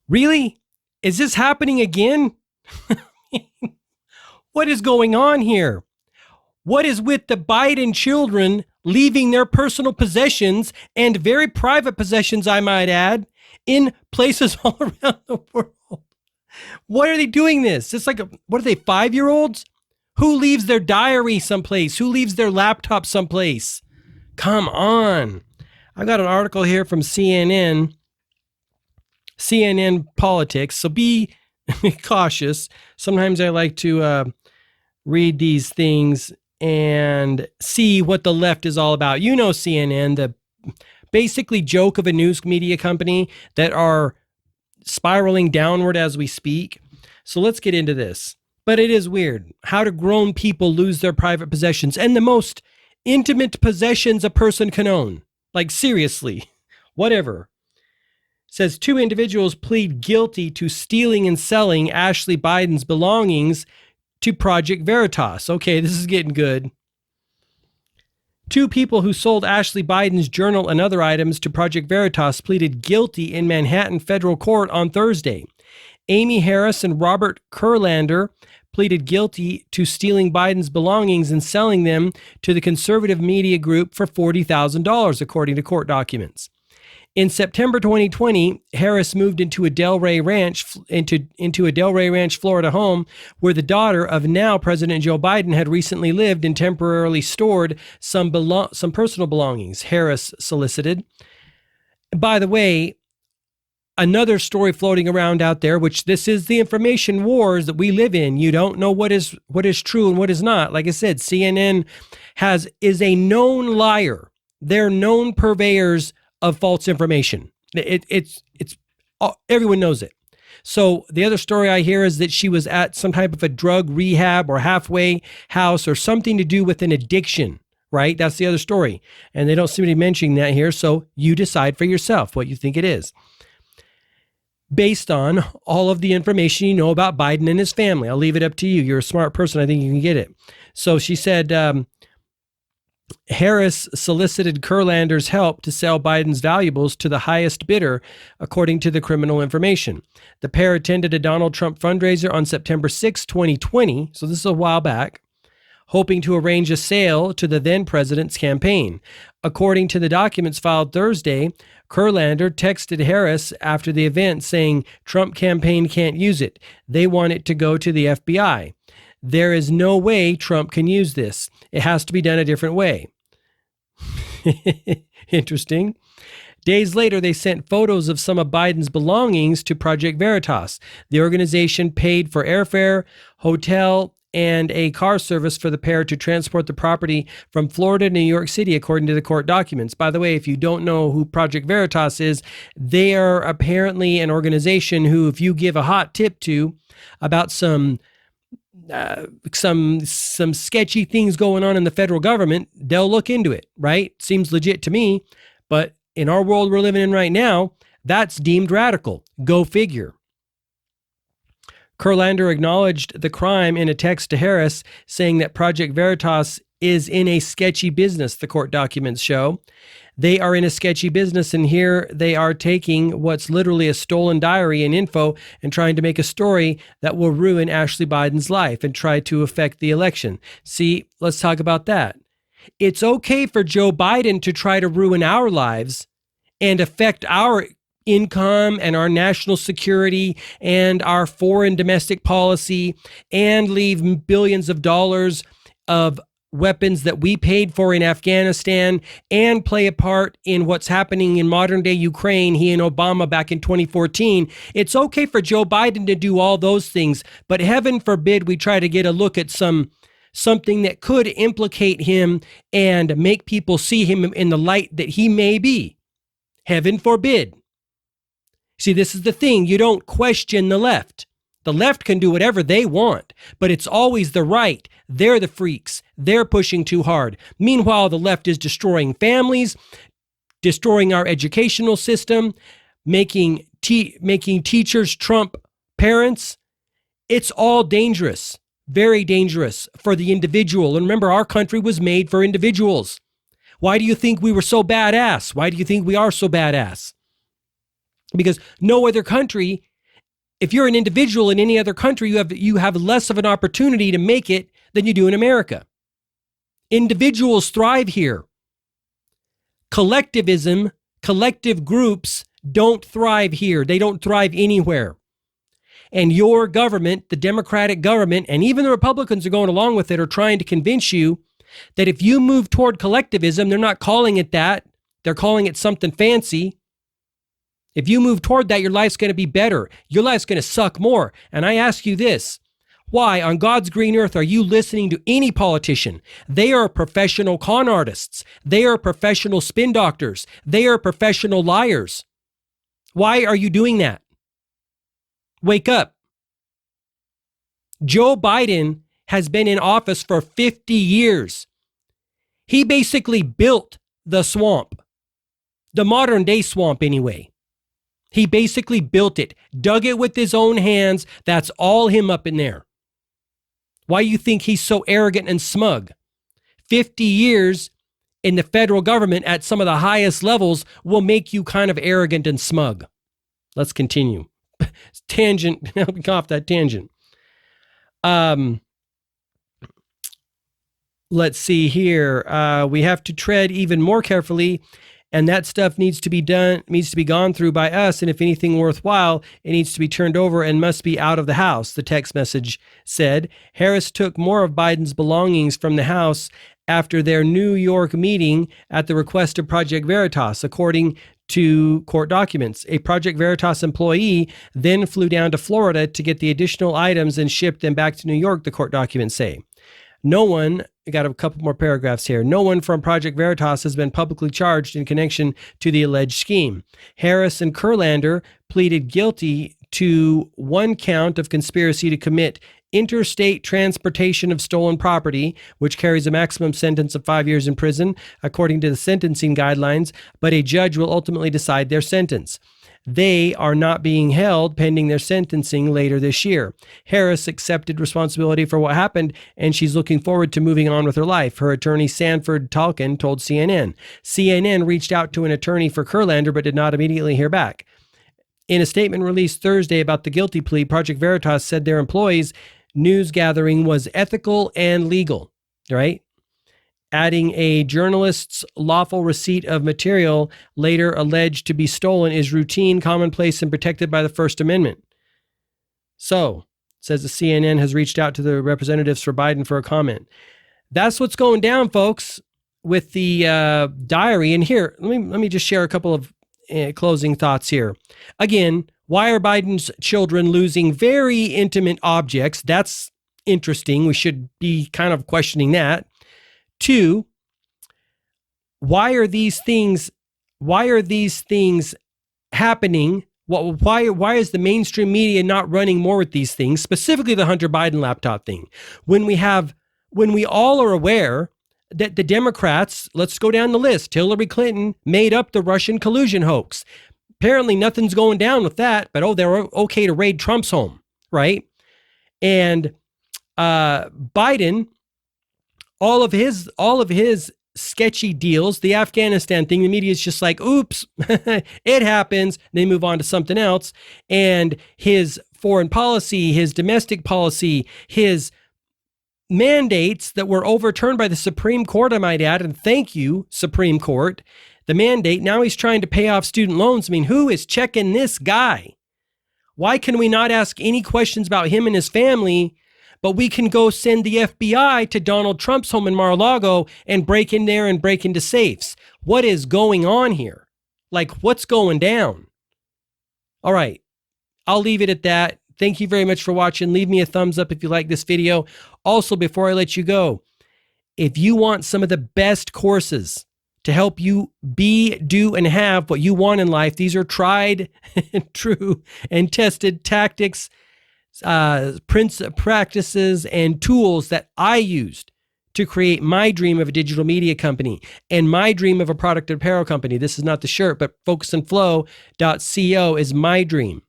Really? Is this happening again? What is going on here? What is with the Biden children leaving their personal possessions and very private possessions, I might add, in places all around the world? Why are they doing this? It's like, what are they, 5-year-olds? Who leaves their diary someplace? Who leaves their laptop someplace? Come on. I got an article here from CNN Politics, so be cautious. Sometimes I like to read these things and see what the left is all about. You know CNN, the basically joke of a news media company that are spiraling downward as we speak. So let's get into this. But it is weird. How do grown people lose their private possessions and the most intimate possessions a person can own? Like, seriously, whatever. It says 2 individuals plead guilty to stealing and selling Ashley Biden's belongings to Project Veritas. Okay, this is getting good. 2 people who sold Ashley Biden's journal and other items to Project Veritas pleaded guilty in Manhattan federal court on Thursday. Amy Harris and Robert Kurlander pleaded guilty to stealing Biden's belongings and selling them to the conservative media group for $40,000, according to court documents. In September 2020, Harris moved into a Delray Ranch, into a Delray Ranch, Florida home where the daughter of now President Joe Biden had recently lived and temporarily stored some personal belongings, Harris solicited. By the way, another story floating around out there, which this is the information wars that we live in. You don't know what is true and what is not. Like I said, CNN is a known liar. They're known purveyors of false information. It's everyone knows it. So the other story I hear is that she was at some type of a drug rehab or halfway house or something to do with an addiction, right? That's the other story. And they don't seem to be mentioning that here. So you decide for yourself what you think it is, based on all of the information you know about Biden and his family. I'll leave it up to you. You're a smart person. I think you can get it. So she said, Harris solicited Kurlander's help to sell Biden's valuables to the highest bidder, according to the criminal information. The pair attended a Donald Trump fundraiser on September 6, 2020, so this is a while back, hoping to arrange a sale to the then president's campaign. According to the documents filed Thursday, Kurlander texted Harris after the event saying, "Trump campaign can't use it. They want it to go to the FBI. There is no way Trump can use this. It has to be done a different way." Interesting. Days later, they sent photos of some of Biden's belongings to Project Veritas. The organization paid for airfare, hotel, and a car service for the pair to transport the property from Florida to New York City, according to the court documents. By the way, if you don't know who Project Veritas is, they are apparently an organization who, if you give a hot tip to about some sketchy things going on in the federal government, they'll look into it, right? Seems legit to me, but in our world we're living in right now, that's deemed radical. Go figure. Kurlander acknowledged the crime in a text to Harris, saying that Project Veritas is in a sketchy business, the court documents show. They are in a sketchy business, and here they are taking what's literally a stolen diary and info and trying to make a story that will ruin Ashley Biden's life and try to affect the election. See, let's talk about that. It's okay for Joe Biden to try to ruin our lives and affect our income and our national security and our foreign domestic policy and leave billions of dollars of weapons that we paid for in Afghanistan and play a part in what's happening in modern day Ukraine, he and Obama back in 2014. It's okay for Joe Biden to do all those things, but heaven forbid we try to get a look at something that could implicate him and make people see him in the light that he may be. Heaven forbid. See, this is the thing. You don't question the left. The left can do whatever they want, but it's always the right. They're the freaks. They're pushing too hard. Meanwhile, the left is destroying families, destroying our educational system, making teachers Trump parents. It's all dangerous, very dangerous for the individual. And remember, our country was made for individuals. Why do you think we were so badass? Why do you think we are so badass? Because no other country If you're an individual in any other country, you have less of an opportunity to make it than you do in America. Individuals thrive here. Collectivism, collective groups don't thrive here. They don't thrive anywhere. And your government, the Democratic government, and even the Republicans are going along with it, are trying to convince you that if you move toward collectivism, they're not calling it that. They're calling it something fancy. If you move toward that, your life's going to be better. Your life's going to suck more. And I ask you this, why on God's green earth are you listening to any politician? They are professional con artists. They are professional spin doctors. They are professional liars. Why are you doing that? Wake up. Joe Biden has been in office for 50 years. He basically built the swamp, the modern day swamp anyway. He basically built it, dug it with his own hands. That's all him up in there. Why you think he's so arrogant and smug? 50 years in the federal government at some of the highest levels will make you kind of arrogant and smug. Let's continue. Tangent, help off that tangent. Let's see here. We have to tread even more carefully, and that stuff needs to be gone through by us. And if anything worthwhile, it needs to be turned over and must be out of the house, the text message said. Harris took more of Biden's belongings from the house after their New York meeting at the request of Project Veritas, according to court documents. A Project Veritas employee then flew down to Florida to get the additional items and shipped them back to New York, the court documents say. No one, I got a couple more paragraphs here. No one from Project Veritas has been publicly charged in connection to the alleged scheme. Harris and Kurlander pleaded guilty to one count of conspiracy to commit interstate transportation of stolen property, which carries a maximum sentence of 5 years in prison, according to the sentencing guidelines, but a judge will ultimately decide their sentence. They are not being held pending their sentencing later this year. Harris accepted responsibility for what happened, and she's looking forward to moving on with her life, her attorney Sanford Talkin told CNN. CNN reached out to an attorney for Kurlander, but did not immediately hear back. In a statement released Thursday about the guilty plea, Project Veritas said their employees' news gathering was ethical and legal, right? Adding a journalist's lawful receipt of material later alleged to be stolen is routine, commonplace, and protected by the First Amendment. So, says the CNN has reached out to the representatives for Biden for a comment. That's what's going down, folks, with the diary. And here, let me just share a couple of closing thoughts here. Again, why are Biden's children losing very intimate objects? That's interesting. We should be kind of questioning that. 2, why are these things happening? Why is the mainstream media not running more with these things, specifically the Hunter Biden laptop thing? When we all are aware that the Democrats, let's go down the list, Hillary Clinton made up the Russian collusion hoax. Apparently nothing's going down with that, but they're okay to raid Trump's home, right? And Biden, all of his sketchy deals, the Afghanistan thing, the media is just like, oops, it happens. They move on to something else. And his foreign policy, his domestic policy, his mandates that were overturned by the Supreme Court, I might add, and thank you, Supreme Court, the mandate. Now he's trying to pay off student loans. I mean, who is checking this guy? Why can we not ask any questions about him and his family, but we can go send the FBI to Donald Trump's home in Mar-a-Lago and break in there and break into safes? What is going on here? Like, what's going down? All right, I'll leave it at that. Thank you very much for watching. Leave me a thumbs up if you like this video. Also, before I let you go, if you want some of the best courses to help you be, do, and have what you want in life, these are tried and true and tested tactics, practices, and tools that I used to create my dream of a digital media company and my dream of a product and apparel company. This is not the shirt, but focusandflow.co is my dream.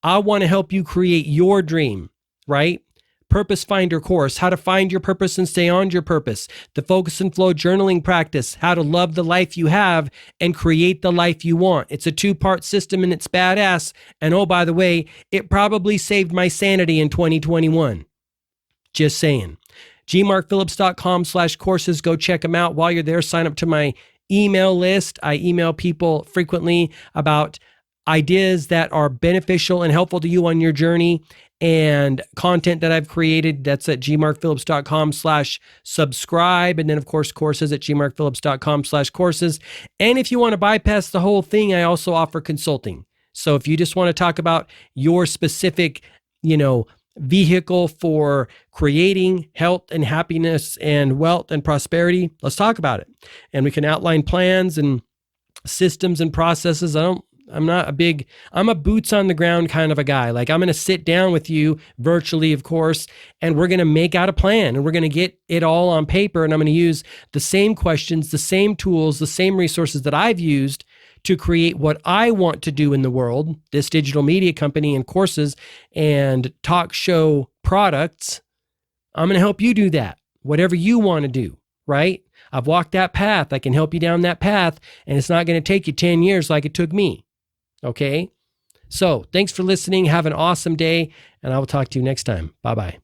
I want to help you create your dream, right? Purpose Finder course, how to find your purpose and stay on your purpose. The Focus and Flow journaling practice, how to love the life you have and create the life you want. It's a 2-part system and it's badass. And oh, by the way, it probably saved my sanity in 2021. Just saying. gmarkphillips.com/courses. Go check them out. While you're there, sign up to my email list. I email people frequently about ideas that are beneficial and helpful to you on your journey and content that I've created. That's at gmarkphillips.com/subscribe. And then, of course, courses at gmarkphillips.com/courses. And if you want to bypass the whole thing, I also offer consulting. So if you just want to talk about your specific, vehicle for creating health and happiness and wealth and prosperity, let's talk about it. And we can outline plans and systems and processes. I'm a boots on the ground kind of a guy. Like, I'm going to sit down with you virtually, of course, and we're going to make out a plan and we're going to get it all on paper. And I'm going to use the same questions, the same tools, the same resources that I've used to create what I want to do in the world, this digital media company and courses and talk show products. I'm going to help you do that, whatever you want to do, right? I've walked that path. I can help you down that path, and it's not going to take you 10 years like it took me. Okay? So thanks for listening. Have an awesome day, and I will talk to you next time. Bye-bye.